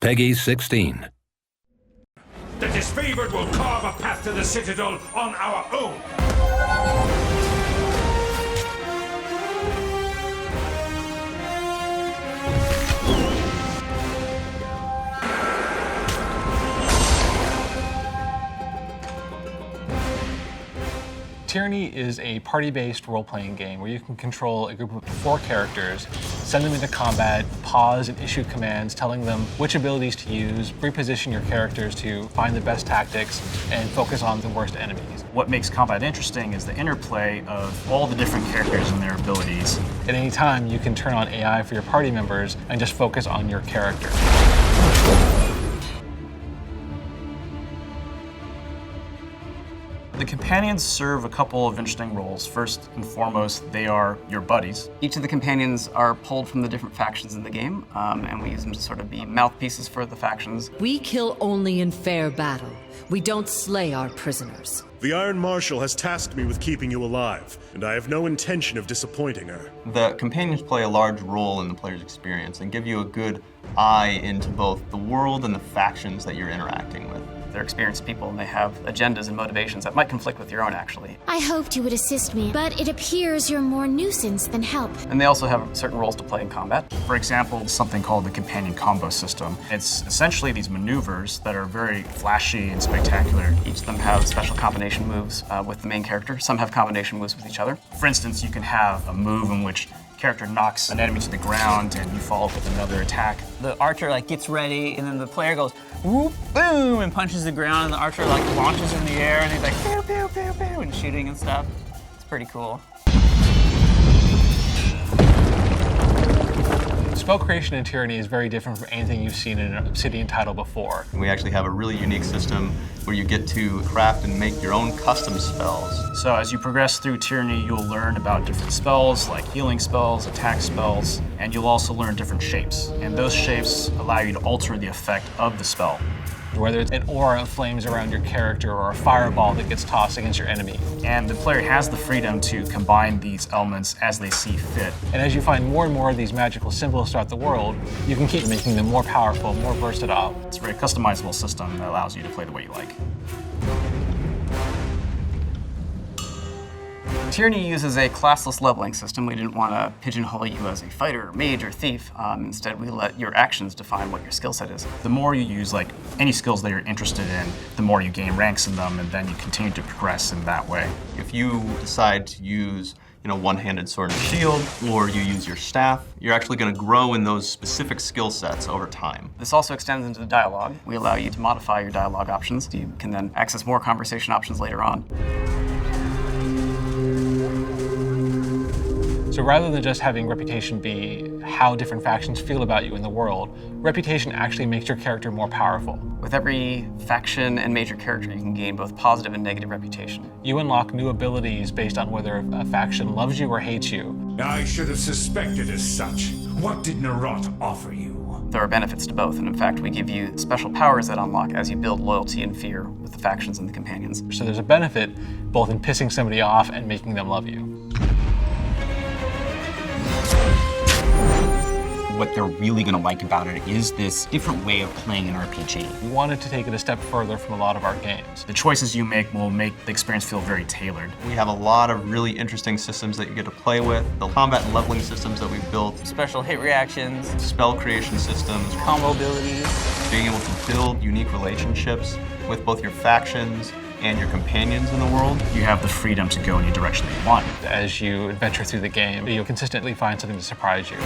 Peggy 16. The disfavored will carve a path to the Citadel on our own! Tyranny is a party-based role-playing game where you can control a group of 4 characters, send them into combat, pause and issue commands telling them which abilities to use, reposition your characters to find the best tactics, and focus on the worst enemies. What makes combat interesting is the interplay of all the different characters and their abilities. At any time, you can turn on AI for your party members and just focus on your character. The companions serve a couple of interesting roles. First and foremost, they are your buddies. Each of the companions are pulled from the different factions in the game, and we use them to sort of be mouthpieces for the factions. We kill only in fair battle. We don't slay our prisoners. The Iron Marshal has tasked me with keeping you alive, and I have no intention of disappointing her. The companions play a large role in the player's experience and give you a good eye into both the world and the factions that you're interacting with. They're experienced people, and they have agendas and motivations that might conflict with your own, actually. I hoped you would assist me, but it appears you're more nuisance than help. And they also have certain roles to play in combat. For example, something called the companion combo system. It's essentially these maneuvers that are very flashy and spectacular. Each of them have special combination moves with the main character. Some have combination moves with each other. For instance, you can have a move in which character knocks an enemy to the ground and you follow up with another attack. The archer gets ready and then the player goes whoop, boom, and punches the ground, and the archer launches in the air and he's like pew, pew, pew, pew, and shooting and stuff. It's pretty cool. Spell creation in Tyranny is very different from anything you've seen in an Obsidian title before. We actually have a really unique system where you get to craft and make your own custom spells. So as you progress through Tyranny, you'll learn about different spells, like healing spells, attack spells, and you'll also learn different shapes. And those shapes allow you to alter the effect of the spell. Whether it's an aura of flames around your character or a fireball that gets tossed against your enemy. And the player has the freedom to combine these elements as they see fit. And as you find more and more of these magical symbols throughout the world, you can keep making them more powerful, more versatile. It's a very customizable system that allows you to play the way you like. Tyranny uses a classless leveling system. We didn't want to pigeonhole you as a fighter, mage, or thief. Instead, we let your actions define what your skill set is. The more you use any skills that you're interested in, the more you gain ranks in them, and then you continue to progress in that way. If you decide to use one-handed sword and shield, or you use your staff, you're actually going to grow in those specific skill sets over time. This also extends into the dialogue. We allow you to modify your dialogue options. You can then access more conversation options later on. So rather than just having reputation be how different factions feel about you in the world, reputation actually makes your character more powerful. With every faction and major character, you can gain both positive and negative reputation. You unlock new abilities based on whether a faction loves you or hates you. I should have suspected as such. What did Narot offer you? There are benefits to both, and in fact, we give you special powers that unlock as you build loyalty and fear with the factions and the companions. So there's a benefit both in pissing somebody off and making them love you. What they're really going to like about it is this different way of playing an RPG. We wanted to take it a step further from a lot of our games. The choices you make will make the experience feel very tailored. We have a lot of really interesting systems that you get to play with. The combat and leveling systems that we've built. Special hit reactions. Spell creation systems. Combo abilities. Being able to build unique relationships with both your factions and your companions in the world. You have the freedom to go any direction that you want. As you adventure through the game, you'll consistently find something to surprise you.